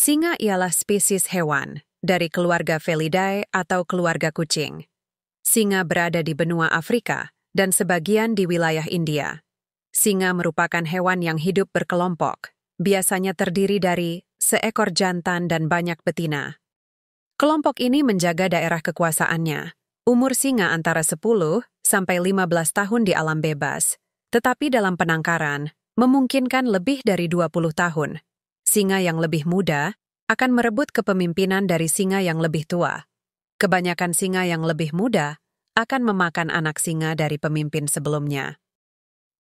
Singa ialah spesies hewan dari keluarga Felidae atau keluarga kucing. Singa berada di benua Afrika dan sebagian di wilayah India. Singa merupakan hewan yang hidup berkelompok, biasanya terdiri dari seekor jantan dan banyak betina. Kelompok ini menjaga daerah kekuasaannya. Umur singa antara 10 sampai 15 tahun di alam bebas, tetapi dalam penangkaran memungkinkan lebih dari 20 tahun. Singa yang lebih muda akan merebut kepemimpinan dari singa yang lebih tua. Kebanyakan singa yang lebih muda akan memakan anak singa dari pemimpin sebelumnya.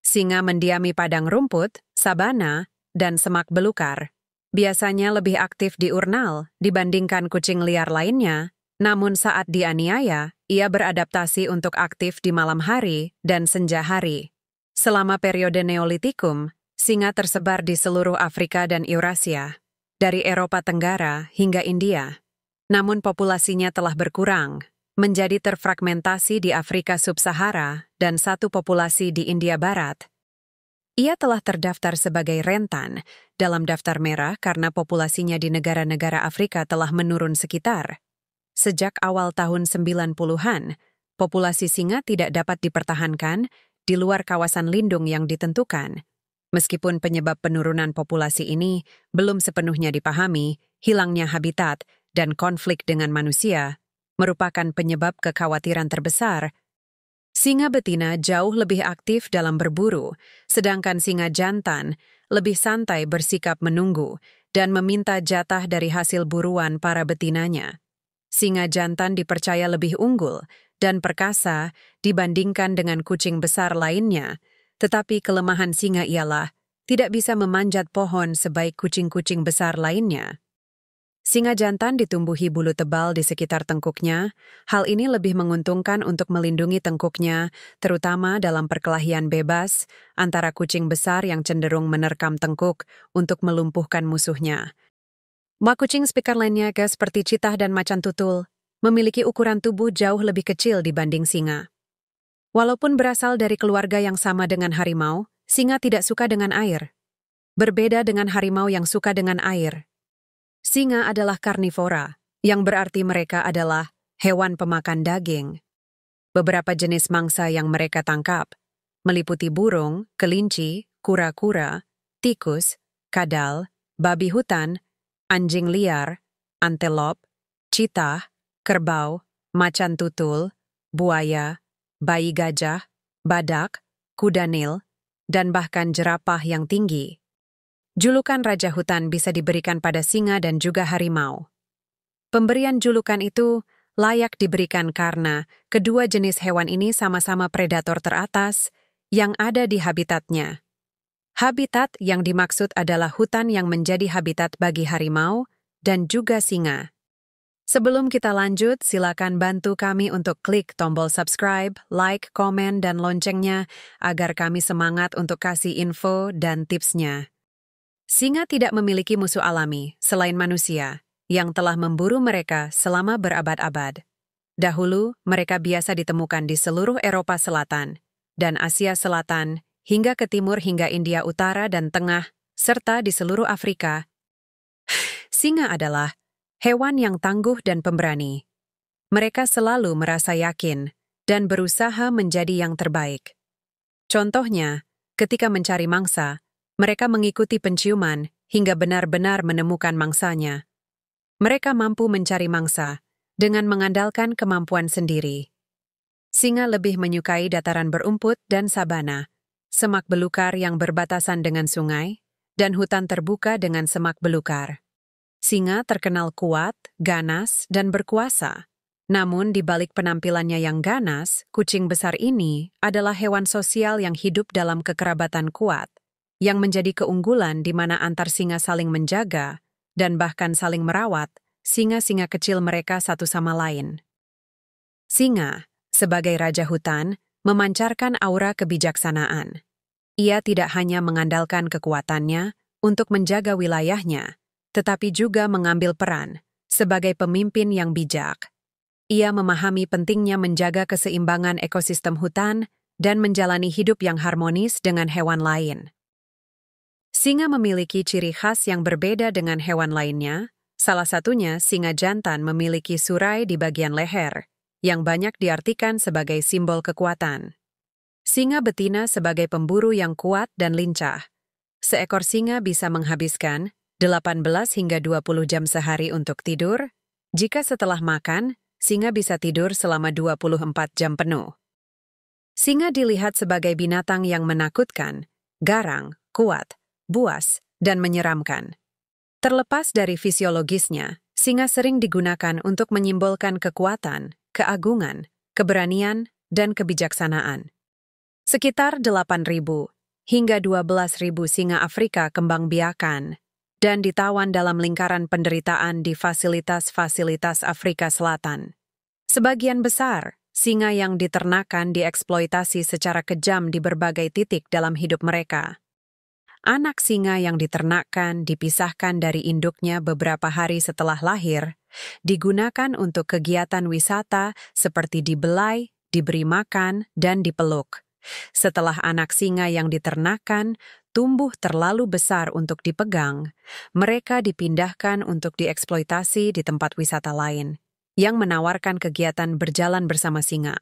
Singa mendiami padang rumput, sabana, dan semak belukar. Biasanya lebih aktif di urnal dibandingkan kucing liar lainnya, namun saat dianiaya, ia beradaptasi untuk aktif di malam hari dan senja hari. Selama periode Neolitikum, singa tersebar di seluruh Afrika dan Eurasia, dari Eropa Tenggara hingga India. Namun populasinya telah berkurang, menjadi terfragmentasi di Afrika Sub-Sahara dan satu populasi di India Barat. Ia telah terdaftar sebagai rentan dalam daftar merah karena populasinya di negara-negara Afrika telah menurun sekitar. Sejak awal tahun 90-an, populasi singa tidak dapat dipertahankan di luar kawasan lindung yang ditentukan. Meskipun penyebab penurunan populasi ini belum sepenuhnya dipahami, hilangnya habitat dan konflik dengan manusia merupakan penyebab kekhawatiran terbesar. Singa betina jauh lebih aktif dalam berburu, sedangkan singa jantan lebih santai bersikap menunggu dan meminta jatah dari hasil buruan para betinanya. Singa jantan dipercaya lebih unggul dan perkasa dibandingkan dengan kucing besar lainnya, tetapi kelemahan singa ialah tidak bisa memanjat pohon sebaik kucing-kucing besar lainnya. Singa jantan ditumbuhi bulu tebal di sekitar tengkuknya. Hal ini lebih menguntungkan untuk melindungi tengkuknya, terutama dalam perkelahian bebas antara kucing besar yang cenderung menerkam tengkuk untuk melumpuhkan musuhnya. Kucing speaker lainnya, seperti citah dan macan tutul, memiliki ukuran tubuh jauh lebih kecil dibanding singa. Walaupun berasal dari keluarga yang sama dengan harimau, singa tidak suka dengan air. Berbeda dengan harimau yang suka dengan air. Singa adalah karnivora, yang berarti mereka adalah hewan pemakan daging. Beberapa jenis mangsa yang mereka tangkap meliputi burung, kelinci, kura-kura, tikus, kadal, babi hutan, anjing liar, antelop, citah, kerbau, macan tutul, buaya, bayi gajah, badak, kuda nil, dan bahkan jerapah yang tinggi. Julukan Raja Hutan bisa diberikan pada singa dan juga harimau. Pemberian julukan itu layak diberikan karena kedua jenis hewan ini sama-sama predator teratas yang ada di habitatnya. Habitat yang dimaksud adalah hutan yang menjadi habitat bagi harimau dan juga singa. Sebelum kita lanjut, silakan bantu kami untuk klik tombol subscribe, like, komen, dan loncengnya agar kami semangat untuk kasih info dan tipsnya. Singa tidak memiliki musuh alami selain manusia yang telah memburu mereka selama berabad-abad. Dahulu, mereka biasa ditemukan di seluruh Eropa Selatan dan Asia Selatan hingga ke timur hingga India Utara dan Tengah, serta di seluruh Afrika. Singa adalah hewan yang tangguh dan pemberani. Mereka selalu merasa yakin dan berusaha menjadi yang terbaik. Contohnya, ketika mencari mangsa, mereka mengikuti penciuman hingga benar-benar menemukan mangsanya. Mereka mampu mencari mangsa dengan mengandalkan kemampuan sendiri. Singa lebih menyukai dataran berumput dan sabana, semak belukar yang berbatasan dengan sungai, dan hutan terbuka dengan semak belukar. Singa terkenal kuat, ganas, dan berkuasa. Namun di balik penampilannya yang ganas, kucing besar ini adalah hewan sosial yang hidup dalam kekerabatan kuat, yang menjadi keunggulan di mana antar singa saling menjaga dan bahkan saling merawat singa-singa kecil mereka satu sama lain. Singa, sebagai raja hutan, memancarkan aura kebijaksanaan. Ia tidak hanya mengandalkan kekuatannya untuk menjaga wilayahnya, tetapi juga mengambil peran sebagai pemimpin yang bijak. Ia memahami pentingnya menjaga keseimbangan ekosistem hutan dan menjalani hidup yang harmonis dengan hewan lain. Singa memiliki ciri khas yang berbeda dengan hewan lainnya, Salah satunya, singa jantan memiliki surai di bagian leher, yang banyak diartikan sebagai simbol kekuatan. Singa betina sebagai pemburu yang kuat dan lincah. Seekor singa bisa menghabiskan 18 hingga 20 jam sehari untuk tidur. Jika setelah makan, singa bisa tidur selama 24 jam penuh. Singa dilihat sebagai binatang yang menakutkan, garang, kuat, buas, dan menyeramkan. Terlepas dari fisiologisnya, singa sering digunakan untuk menyimbolkan kekuatan, keagungan, keberanian, dan kebijaksanaan. Sekitar 8.000 hingga 12.000 singa Afrika kembang biakan dan ditawan dalam lingkaran penderitaan di fasilitas-fasilitas Afrika Selatan. Sebagian besar, singa yang diternakan dieksploitasi secara kejam di berbagai titik dalam hidup mereka. Anak singa yang diternakkan dipisahkan dari induknya beberapa hari setelah lahir, digunakan untuk kegiatan wisata seperti dibelai, diberi makan, dan dipeluk. Setelah anak singa yang diternakkan tumbuh terlalu besar untuk dipegang, mereka dipindahkan untuk dieksploitasi di tempat wisata lain, yang menawarkan kegiatan berjalan bersama singa.